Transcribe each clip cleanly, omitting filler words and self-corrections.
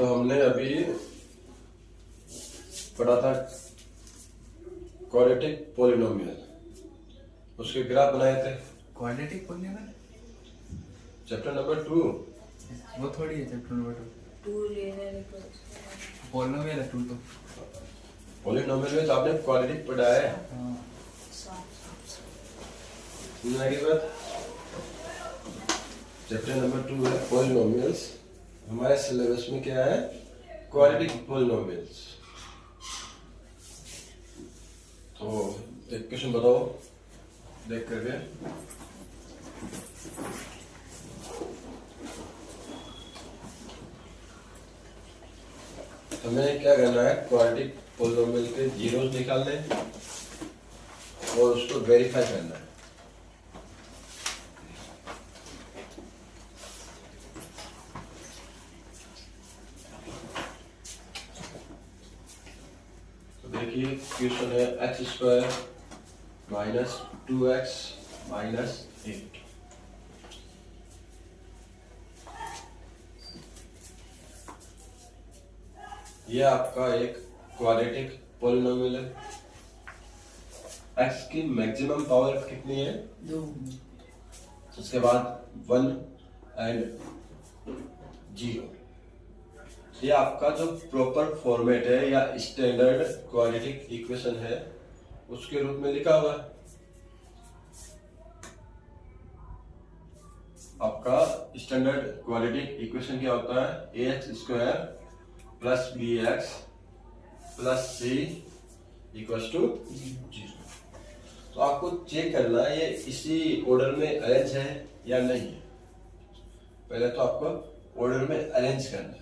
तो हमने अभी पढ़ा था क्वाड्रेटिक पॉलिनोमियल, उसके ग्राफ बनाए थे। Quadratic polynomial chapter number 2। वो थोड़ी है चैप्टर नंबर 2 लेने को पॉलिनोमियल है 2 तो। पॉलिनोमियल में तो आपने क्वाड्रेटिक पढ़ा है। हाँ सुनने की बात। चैप्टर नंबर 2 है पॉलिनोमियल्स। हमारे सिलेबस में क्या है? Quadratic polynomials. तो एक क्वेश्चन बताओ देख करके। हमें क्या करना है? क्वाड्रेटिक पॉलिनोमियल के जीरोस निकालने और उसको वेरीफाई करना है। देखिए क्वेश्चन है x² माइनस 2x माइनस 8। यह आपका एक क्वाड्रेटिक पॉलिनोमियल है। x की मैक्सिमम पावर कितनी है? 2। उसके बाद 1 एंड 0। ये आपका जो प्रॉपर फॉर्मेट है या स्टैंडर्ड क्वाड्रेटिक इक्वेशन है उसके रूप में लिखा हुआ है। आपका स्टैंडर्ड क्वाड्रेटिक इक्वेशन क्या होता है? ax² plus bx plus c equals to 0। तो आपको चेक करना है ये इसी ऑर्डर में अरेंज है या नहीं है। पहले तो आपको ऑर्डर में अरेंज करना है।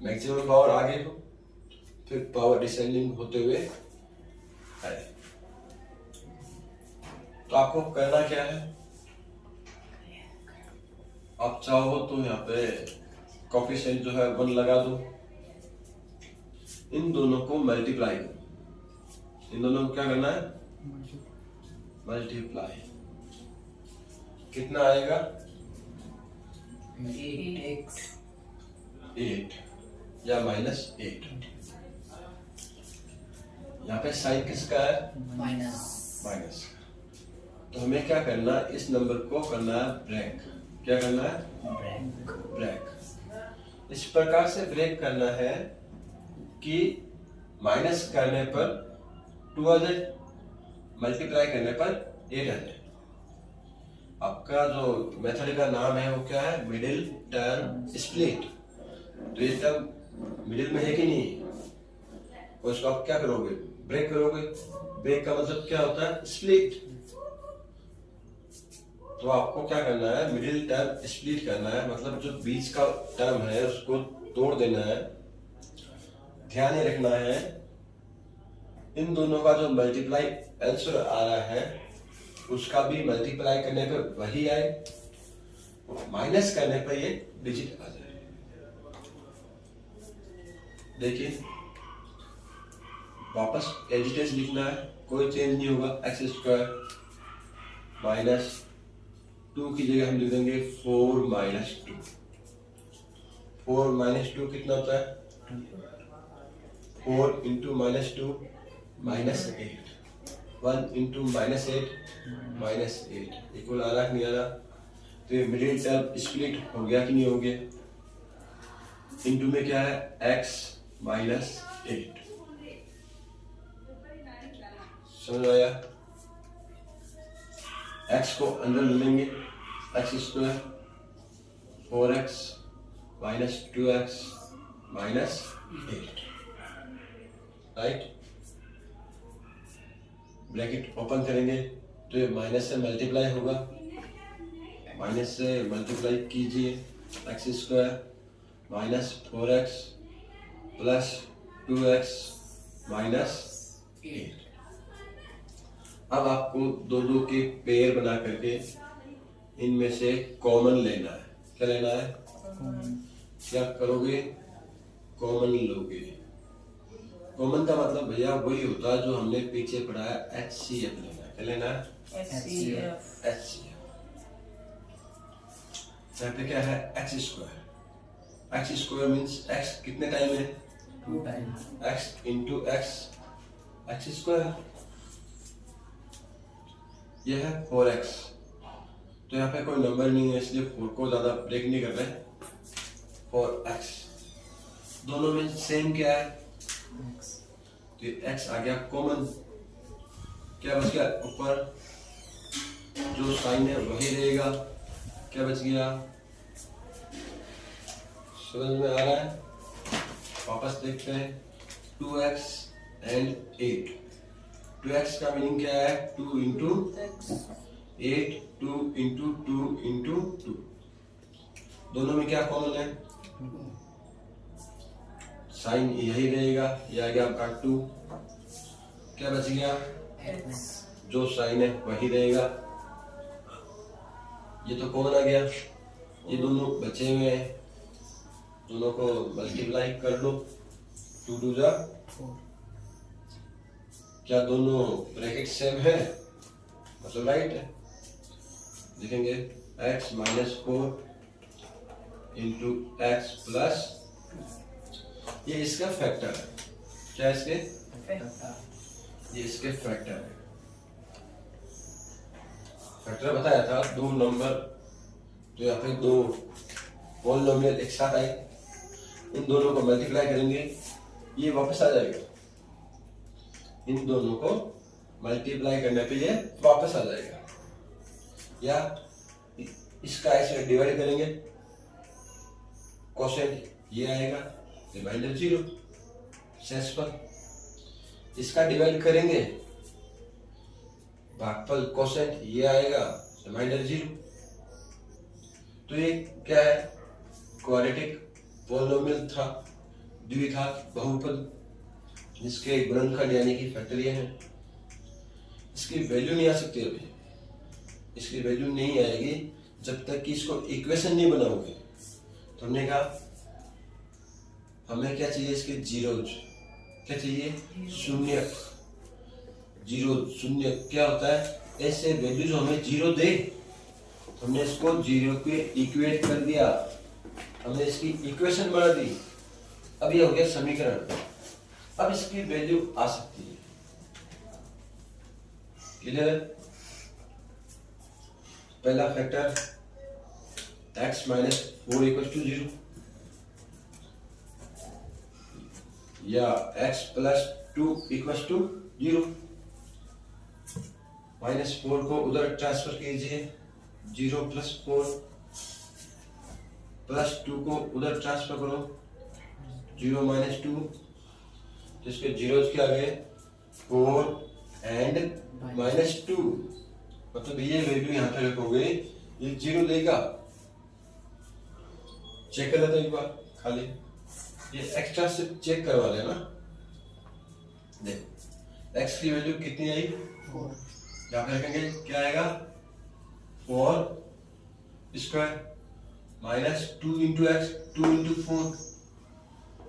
मैक्सिमम पावर आगे हो, फिर पावर डिसेंडिंग होते हुए आए। तो आपको करना क्या है? आप चाहो तो यहाँ पे कोएफिशिएंट जो है 1 लगा दो। इन दोनों को मल्टीप्लाई करो। इन दोनों को क्या करना है? मल्टीप्लाई। कितना आएगा? 8 या माइनस 8। यहाँ पे साइन किसका है? माइनस। तो हमें क्या करना है? इस नंबर को करना है ब्रेक। क्या करना है? ब्रेक। इस प्रकार से ब्रेक करना है कि माइनस करने पर 2 आ जाए, मल्टीप्लाई करने पर 8 आ जाए। आपका जो मेथड का नाम है वो क्या है? Middle term split. तो ये टर्म मिडिल में है कि नहीं, और इसको आप क्या करोगे? ब्रेक करोगे। ब्रेक का मतलब क्या होता है? स्प्लिट। तो आपको क्या करना है? मिडिल टर्म स्प्लिट करना है, मतलब जो बीच का टर्म है उसको तोड़ देना है। ध्यान ये रखना है इन दोनों का जो मल्टीप्लाई आंसर आ रहा है उसका भी मल्टीप्लाई करने पर वही आए, माइनस करने पर ये डिजिट आ जाए। देखिए वापस एज इट इज लिखना है, कोई चेंज नहीं होगा। x² माइनस 2 की जगह हम लिख देंगे 4 माइनस 2। 4 माइनस 2 कितना होता है? 4 into minus 2 minus 8। 1 into minus 8 minus 8 equal आ रहा कि नहीं आ रहा? तो ये मिडिल टर्म स्प्लिट हो गया कि नहीं हो गया? इंटू में क्या है? x minus 8। समझ आया? x को अंदर ले लेंगे, x² 4x minus 2x minus 8। Right. Bracket open करेंगे तो ये माइनस से मल्टीप्लाई होगा। माइनस से मल्टीप्लाई कीजिए। x² minus 4x plus 2x minus 8। अब आपको दो के पेयर बना करके इनमें से कॉमन लेना है। क्या लेना है? क्या करोगे? कॉमन लोगे। कॉमन का मतलब भैया वही होता है जो हमने पीछे पढ़ा है, HCF लेना है। क्या लेना है? HCF। यहाँ पे क्या है? x² x square means x कितने टाइम है? 2 times. X into x, x square. यह है 4x। तो यहाँ पे कोई नंबर नहीं है इसलिए 4 को ज्यादा ब्रेक नहीं कर रहे। 4x दोनों में सेम क्या है? X. तो ये x आ गया कॉमन। क्या बच गया? ऊपर जो साइन है वही रहेगा। क्या बच गया? समझ में आ रहा है? वापस देखते हैं। 2x and 8। 2x का मीनिंग क्या है? 2 इंटू X 8, 2 इंटू 2 इंटू 2। दोनों में क्या कॉमन है? साइन यही रहेगा। यह आ गया आपका 2। क्या बच गया? X जो साइन है वही रहेगा। ये तो कॉमन आ गया। ये दोनों बचे हुए हैं, दोनों को मल्टीप्लाई कर लो। 2 2 जा 4. क्या दोनों ब्रैकेट सेम है? मतलब राइट है। लिखेंगे x minus 4 into x plus, ये इसका फैक्टर है। क्या इसके? ये इसके फैक्टर है। फैक्टर बताया था 2 नंबर, तो यहाँ पे 2 पॉलिनोमियल एक साथ आए, इन दोनों को मल्टीप्लाई करेंगे, ये वापस आ जाएगा। इन दोनों को मल्टीप्लाई करने पे ये वापस आ जाएगा। या इसका ऐसे डिवाइड करेंगे, कोसेंट ये आएगा, रिमाइंडर 0 शेष पर। इसका डिवाइड करेंगे, भागफल कोसेंट ये आएगा, रिमाइंडर 0। तो ये क्या है? क्वाड्रेटिक पॉलिनोमियल था, द्विघात बहुपद जिसके गुणनखंड यानी कि फैक्टर ये है। इसकी वैल्यू नहीं आ सकती अभी। इसकी वैल्यू नहीं आएगी जब तक कि इसको इक्वेशन नहीं बनाओगे। तो हमने कहा हमें क्या चाहिए? इसके जीरोज। क्या चाहिए? शून्य। जीरो शून्य क्या होता है? ऐसे वैल्यू जो हमें जीरो दे, तो हमने इसको जीरो के इक्वेट कर दिया, हमने इसकी इक्वेशन बना दी। अब ये हो गया समीकरण। अब इसकी वैल्यू आ सकती है। क्लियर है? पहला factor x minus 4 equal to 0 या x प्लस 2 इक्वल टू 0। -4 को उधर ट्रांसफर कीजिए, 0 प्लस 4 प्लस 2 को उधर ट्रांसफर करो, 0 माइनस 2। जिसके जीरोज के आगे 4 एंड -2, मतलब ये वैल्यू यहाँ पे रखोगे, ये 0 देगा। चेक कर लेते एक बार खाली, ये एक्स्ट्रा से चेक करवा लेना। देखो x की वैल्यू कितनी आई? 4. यहाँ पे रखेंगे, क्या आएगा? 4 square minus 2 into x, 2 into 4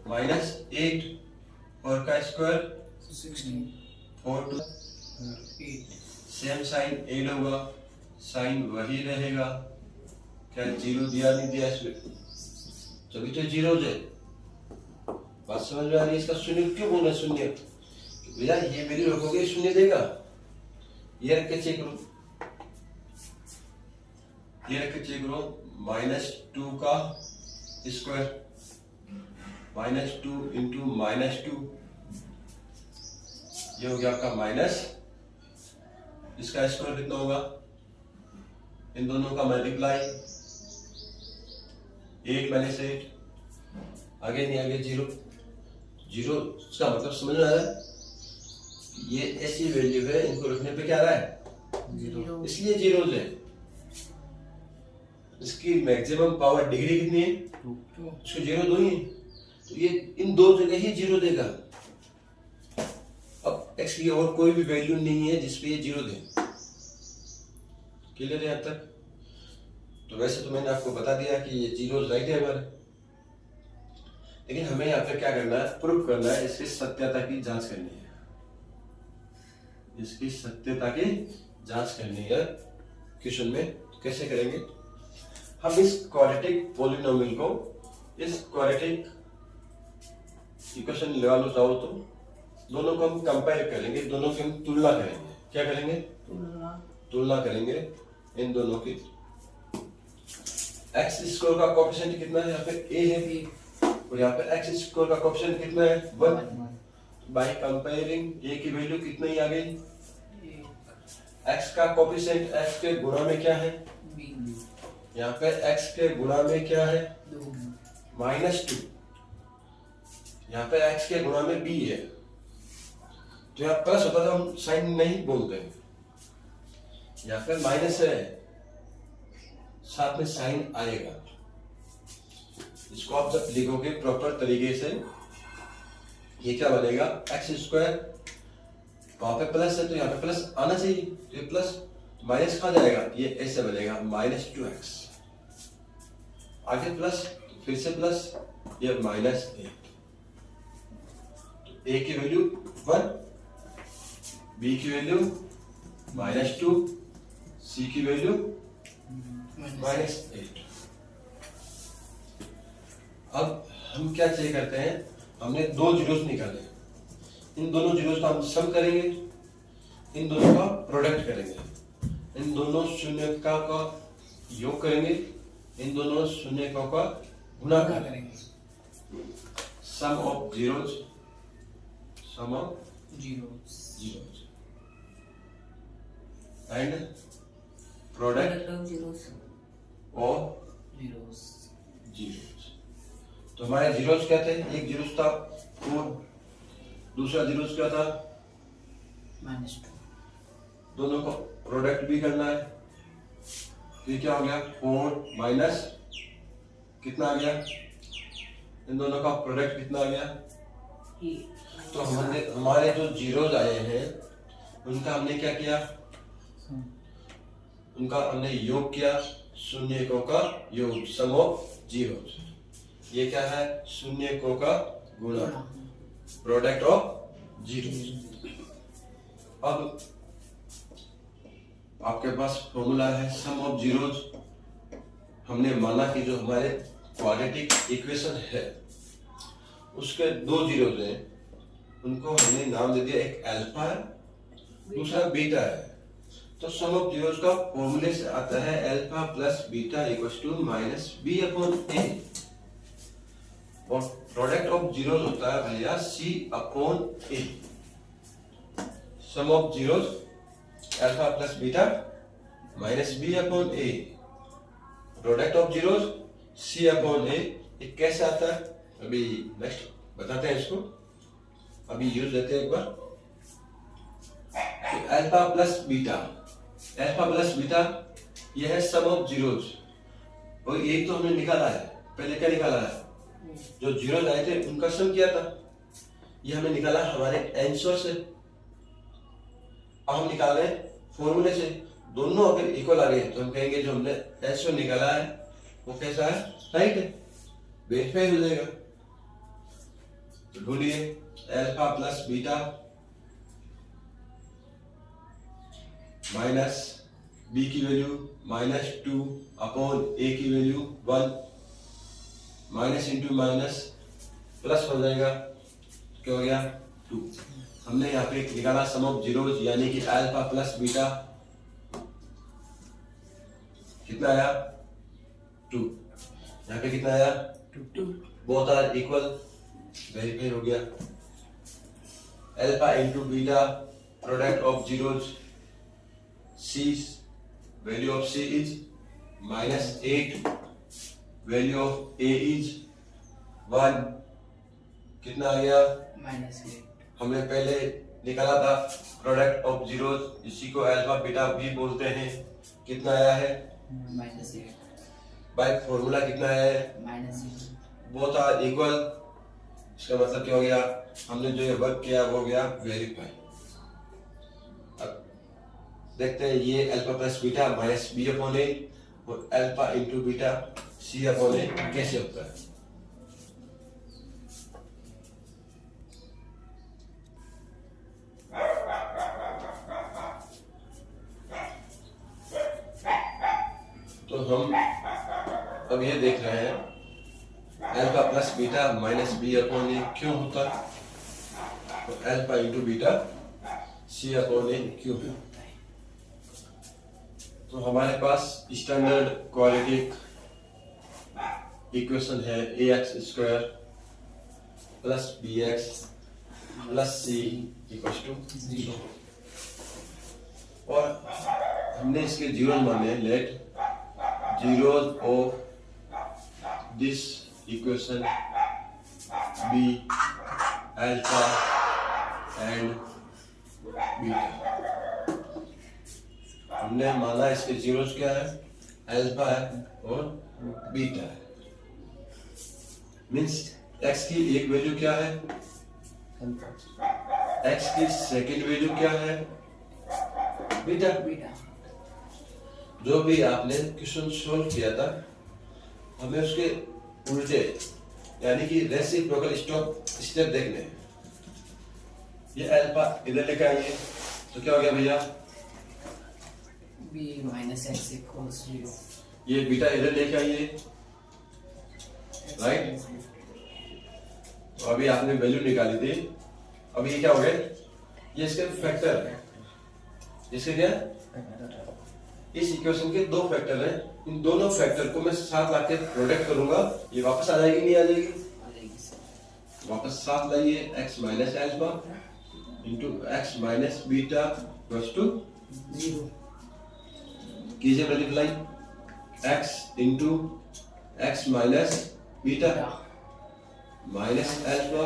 minus 8 और का square 16. 4 to 8. Same sign add होगा, साइन वही रहेगा। क्या जीरो दिया नहीं दिया इसमें? तभी तो जीरो है। बात समझ में आ रही है? इसका शून्य क्यों बोला? शून्य भैया ये वैल्यू रखोगे शून्य देगा। ये रख के चेक करो, ये रख के चेक करो। -2 का स्क्वायर -2 इंटू -2, ये हो गया आपका माइनस। इसका स्क्वायर कितना होगा? इन दोनों का मल्टीप्लाई, 8 माइनस 8, आगे नहीं आगे 0। 0 का मतलब समझ में आ रहा है? ये ऐसी वैल्यू है, इनको रखने पे क्या आ रहा है? 0. इसलिए 0 है। इसकी मैक्सिमम पावर डिग्री कितनी है? 2. इसको 0 दो ही, तो ये इन दो जगह ही 0 देगा। अब x की और कोई भी वैल्यू नहीं है जिसपे ये 0 दे। क्लियर है अब तक? तो वैसे तो मैंने आपको बता दिया कि ये 0 राइट है हमारे, लेकिन हमें यहाँ पे क्या करना है? प्रूफ करना है, इसकी सत्यता की जांच करनी है। इसकी सत्यता की जांच करनी है क्वेश्चन में। कैसे करेंगे? हम इस क्वाड्रेटिक पॉलिनोमियल को इस क्वाड्रेटिक इक्वेशन लगा लो चाहो तो दोनों को हम कंपेयर करेंगे, दोनों की हम तुलना करेंगे। क्या करेंगे? तुलना करेंगे इन दोनों की। एक्स स्क्वायर का कोएफिशिएंट कितना है? यहाँ पे a है और यहाँ पे एक्स स्क्वायर का कोएफिशिएंट कितना है? 1। बाय कंपेयरिंग a की वैल्यू कितनी आ गई? x का कोएफिशिएंट x के गुणा में क्या है? यहाँ पे x के गुणा में क्या है? -2। यहाँ पे x के गुणा में b है, तो यहाँ प्लस होता तो हम साइन नहीं बोलते हैं। यहाँ पे माइनस है, साथ में साइन आएगा। इसको आप जब लिखोगे प्रॉपर तरीके से, ये क्या बनेगा? एक्स स्क्वायर, वहां पे प्लस है तो यहाँ पे प्लस आना चाहिए, तो ये प्लस माइनस कहाँ जाएगा? ये ऐसे बनेगा -2x। आगे प्लस, फिर से प्लस, ये -8। तो a की वैल्यू 1, b की वैल्यू -2, c की वैल्यू -8। अब हम क्या चेक करते हैं? हमने दो जीरोस निकाले, इन दोनों जीरोस का हम सम करेंगे, इन दोनों का प्रोडक्ट करेंगे, इन दोनों शून्यकों का योग करेंगे, इन दोनों शून्यकों का गुणा करेंगे। Sum of zeros, sum of zeros and product of zeros of zeros. तो हमारे जीरोस क्या थे? एक जीरोस था 4, दूसरा जीरोस क्या था? -2। दोनों को प्रोडक्ट भी करना है। ये क्या हो गया? 4 माइनस कितना आ गया? इन दोनों का प्रोडक्ट कितना आ गया? तो हमने हमारे जो जीरोस आए हैं उनका हमने क्या किया? उनका हमने योग किया, शून्यकों का योग, सम ऑफ जीरोस। ये क्या है? शून्यकों का गुणा, प्रोडक्ट ऑफ जीरोस। अब आपके पास फॉर्मूला है सम ऑफ जीरोस। हमने माना कि जो हमारे क्वाड्रेटिक इक्वेशन है उसके दो जीरोस हैं, उनको हमने नाम दे दिया, एक अल्फा है, दूसरा बीटा है। तो सम ऑफ जीरोस का फॉर्मूले से आता है alpha plus beta equals to -b/a, और प्रोडक्ट ऑफ जीरोस होता है भैया c/a। Sum of zeros alpha plus beta -b/a, product of zeros c/a। ये कैसे आता है अभी नेक्स्ट बताते हैं इसको, अभी यूज लेते हैं एक बार। Alpha plus beta, alpha plus beta ये है सम ऑफ जीरोस, और यही तो हमने निकाला है। पहले क्या निकाला है? जो जीरोस आए थे उनका सम किया था, ये हमने निकाला हमारे आंसर से। अब हम निकाल रहे हैं फॉर्मूले से। दोनों अगर इक्वल आ गए तो हम कहेंगे जो हमने आंसर निकाला है वो कैसा है? राइट है, वेरीफाई हो जाएगा। तो ढूंढिए alpha plus beta minus b की वैल्यू -2/a की value 1, minus into minus plus हो जाएगा, क्या हो गया? 2। हमने यहाँ पे निकाला सम ऑफ जीरोस, यानी कि अल्फा प्लस बीटा कितना आया? 2। यहाँ पे कितना आया? 2। बोथ आर इक्वल, वेरीफाई हो गया। Alpha into beta, product of zeros, c, value of c is -8, value of a is 1, कितना आ गया? -8। हमने पहले निकाला था प्रोडक्ट ऑफ जीरोस, इसी को अल्फा बीटा भी बोलते हैं। कितना आया है? -8 बाय फॉर्मूला कितना है? -8। Both are equal. इसका मतलब क्या हो गया? हमने जो ये वर्क किया वो हो गया वेरीफाई। देखते हैं ये अल्फा प्लस बीटा -b/a और अल्फा इंटू बीटा c/a कैसे होता है। तो हम अब ये देख रहे हैं alpha plus beta minus B upon A क्यों होता? तो alpha into beta C upon A क्यों? तो हमारे पास स्टैंडर्ड क्वाड्रेटिक इक्वेशन है A x square plus B x plus C equal to 0 और हमने इसके जीरो माने let zeros of this equation be alpha and beta. हमने माना इसके जीरोस क्या है? अल्फा है और बीटा है. मीन्स x की एक वैल्यू क्या है? x की सेकंड वैल्यू क्या है? बीटा. जो भी आपने क्वेश्चन सोल्व किया था हमें उसके उल्टे यानी कि रेसिप्रोकल स्टेप देखने हैं. ये अल्फा इधर लेके आइए तो क्या हो गया भैया? b minus x equals 0. ये बीटा इधर लेके आइए, राइट? तो अभी आपने वैल्यू निकाली थी, अभी ये क्या हो गया? ये इसके फैक्टर है. इसके क्या? इस इक्वेशन के दो फैक्टर हैं. इन दोनों फैक्टर को मैं साथ लाके प्रोडक्ट करूंगा. ये वापस आ जाएगी नहीं आ जाएगी? वापस साथ लाइए. x minus alpha into x minus beta equals to 0. कीजिए multiply. x into x minus beta minus alpha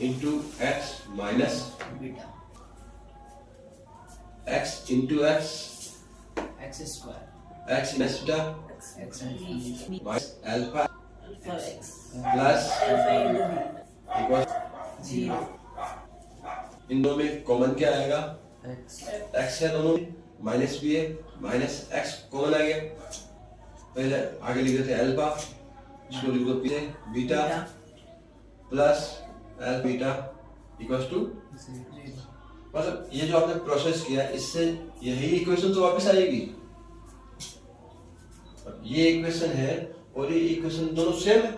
into x minus beta x into x x square x minus beta x and minus alpha Alpha x. Plus Alpha into b. Equal 0. इन दोनों में common क्या आएगा? x x है दोनों में, minus भी है, माइनस x कॉमन आ गया. पहले आगे लिख देते हैं अल्फा, इसको लिख दो पीछे beta plus alpha beta equals to 0. मतलब ये जो आपने प्रोसेस किया इससे यही इक्वेशन तो वापस आएगी. ये इक्वेशन है और ये इक्वेशन दोनों सेम है.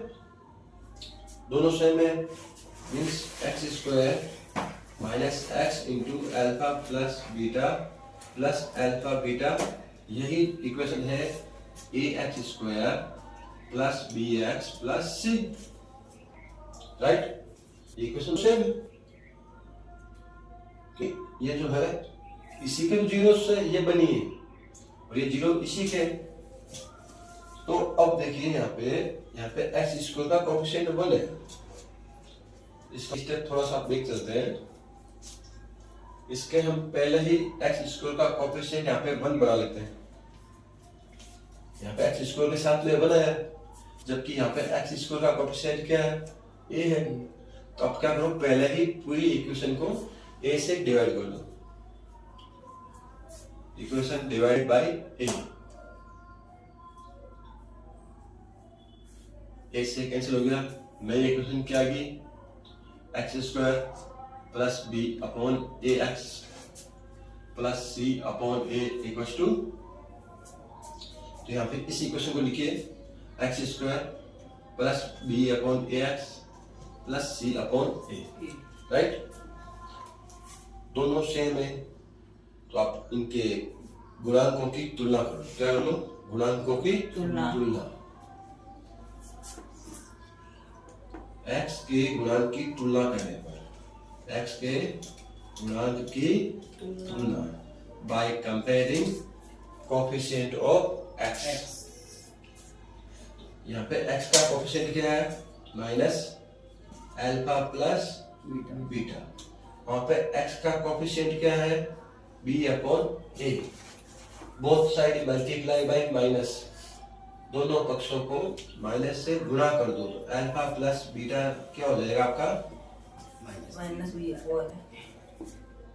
दोनों सेम है means x square minus x into alpha plus beta plus alpha beta. यही इक्वेशन है A x square plus B x plus C. Right? Equation same है. ये जो है इसी के जीरो से ये बनी है और ये जीरो इसी के. तो अब देखिए यहाँ पे एक्स स्क्वायर का कोएफिशिएंट 1 है. इसका स्टेप थोड़ा सा देख चलते हैं. इसके हम पहले ही एक्स स्क्वायर का कोएफिशिएंट यहाँ पे 1 बना लेते हैं. यहाँ पे एक्स स्क्वायर के साथ में 1 है जबकि यहाँ पे एक्स स्क्वायर का कोएफिशिएंट क्या है? ए है. तो अब क्या करो? पहले ही पूरी इक्वेशन को a से डिवाइड कर दो. इक्वेशन डिवाइड बाय a से कैंसिल हो गया. नई इक्वेशन क्या आ गई? X square plus B upon A x plus C upon A equals to. तो यहाँ पे इस इक्वेशन को लिखिए x square plus B upon A x plus C upon A. Right? दोनों सेम है तो आप इनके गुणांकों की तुलना करो. क्या करो? गुणांकों की तुलना. x के गुणांक की तुलना करने पर x के गुणांक की तुलना by comparing coefficient of x. यहाँ पे x का कोएफिशिएंट क्या है? Minus alpha plus beta. वहां पे x का कोएफिशिएंट क्या है? b upon a. Both side multiply by minus. दोनों पक्षों को माइनस से गुणा कर दो तो अल्फा प्लस बीटा क्या हो जाएगा आपका? Minus b 4 है.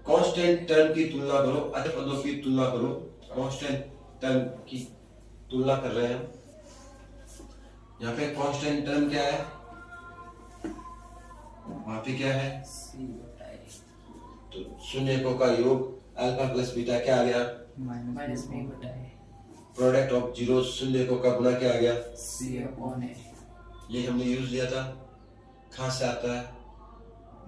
कांस्टेंट टर्म की तुलना करो, अचर पदों की तुलना करो. कांस्टेंट टर्म की तुलना कर रहे हैं. यहाँ पे कांस्टेंट टर्म क्या है? वहां पे क्या है? तो शून्यकों का योग अल्फा प्लस बीटा क्या आ गया? minus b बटा a. प्रोडक्ट ऑफ जीरो शून्यकों का गुना क्या आ गया? c upon a. ये हमने यूज लिया था। कहाँ से आता है?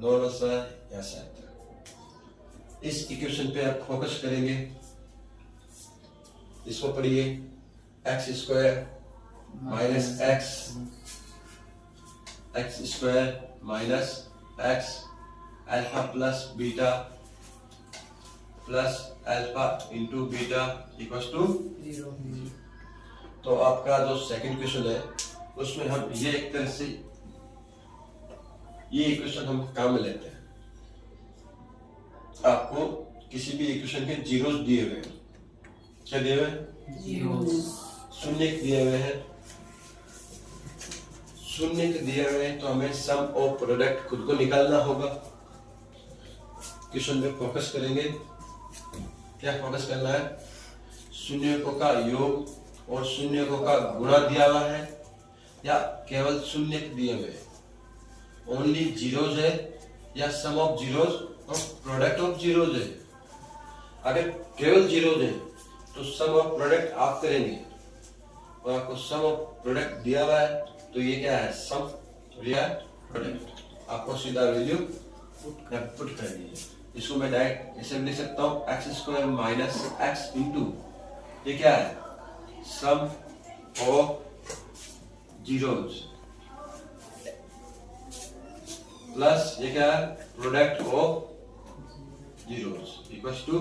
नॉर्मल सा यहाँ से आता है। इस इक्वेशन पे आप फोकस करेंगे। इसको पढ़िए, x square minus x square minus x alpha plus beta plus alpha into beta equals to 0 तो आपका जो सेकंड क्वेश्चन है उसमें हम ये एक तरह से ये इक्वेशन हम काम में लेते हैं। आपको किसी भी इक्वेशन के जीरोस दिए हुए हैं। क्या दिए हुए हैं? जीरोस। शून्य दिए हुए हैं। शून्य दिए हुए हैं तो हमें सम ऑफ प्रोडक्ट खुद को निकालना होगा। क्वेश्चन में फोकस करेंगे। क्या फोकस करना है? शून्यकों का योग और शून्यकों का गुणा दिया हुआ है या केवल शून्य दिए हुए हैं? ओनली जीरोज है या सम ऑफ जीरोज और प्रोडक्ट ऑफ जीरोज है? अगर केवल जीरोज है तो सम ऑफ प्रोडक्ट आप करेंगे और आपको सम ऑफ प्रोडक्ट दिया हुआ है तो ये क्या है? सम या प्रोडक्ट। आपको सीधा वैल्यू पुट कर दीजिए। इसको मैं डायरेक्ट ऐसे लिख सकता हूँ, x square minus x into ये क्या है? सम ऑफ जीरोज प्लस ये क्या है? Product of zeros equals to.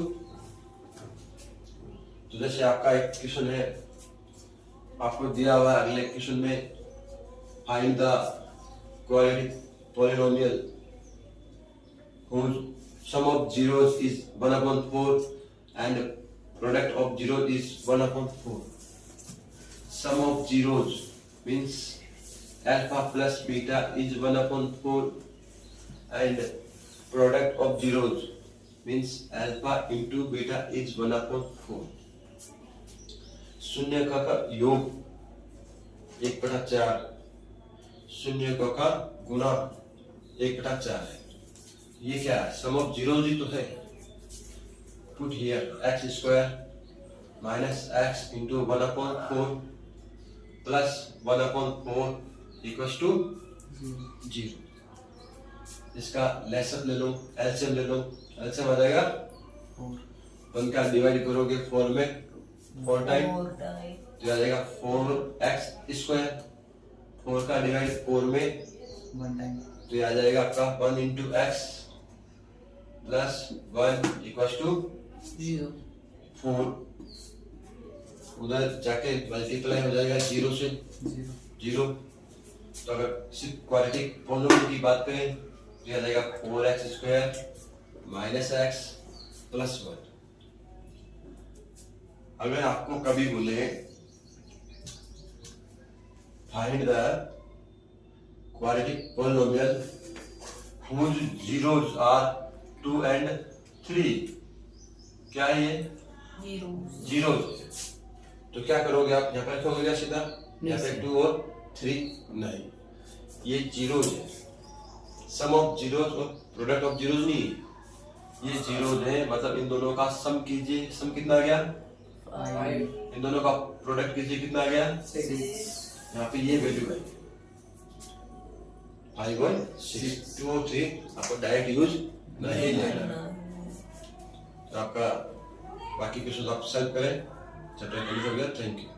तो जैसे आपका एक क्वेश्चन है, आपको दिया हुआ है अगले क्वेश्चन में find the quadratic polynomial whose sum of zeros is 1/4 and product of zeros is 1/4. Sum of zeros means alpha plus beta is 1/4 and product of zeros means alpha into beta is 1/4. शून्यकों का योग 1/4, शून्यकों का गुणा 1/4 है। ये क्या है? सम of zeros ही तो है। Put here x square minus x into 1/4 plus 1/4 equals to 0। इसका लेसन ले लो, एलसीएम ले लो। एलसीएम आ जाएगा 1 का डिवाइड करोगे 4 में 4 टाइम तो आ जाएगा 4x स्क्वायर। 4 का डिवाइड 4 में 1 टाइम तो आ जाएगा आपका 1 into x plus 1 equals to 0 4। उधर जाके मल्टीप्लाई हो जाएगा 0 से 0। तो अगर सिर्फ क्वाड्रेटिक पॉलिनोमियल की बात करें तो आ जाएगा 4x square minus x plus 1। अगर आपको कभी बोले find the quadratic polynomial whose zeros are 2 and 3, क्या है ये? जीरोस। तो क्या करोगे आप? यहाँ पर रखोगे क्या सीधा? यहाँ पे 2 और 3 नहीं, ये जीरोज है। सम ऑफ जीरोज और प्रोडक्ट ऑफ जीरोज नहीं है, ये जीरोज है। मतलब इन दोनों का सम कीजिए, सम कितना आ गया? 5 इन दोनों का प्रोडक्ट कीजिए, कितना आ गया? 6 यहाँ पे ये वैल्यू है 5 और 6। 2 और 3 आपको डायरेक्ट यूज नहीं लेना। तो आपका बाकी क्वेश्चन आप सॉल्व करें। चैप्टर कंप्लीट हो गया। Thank you.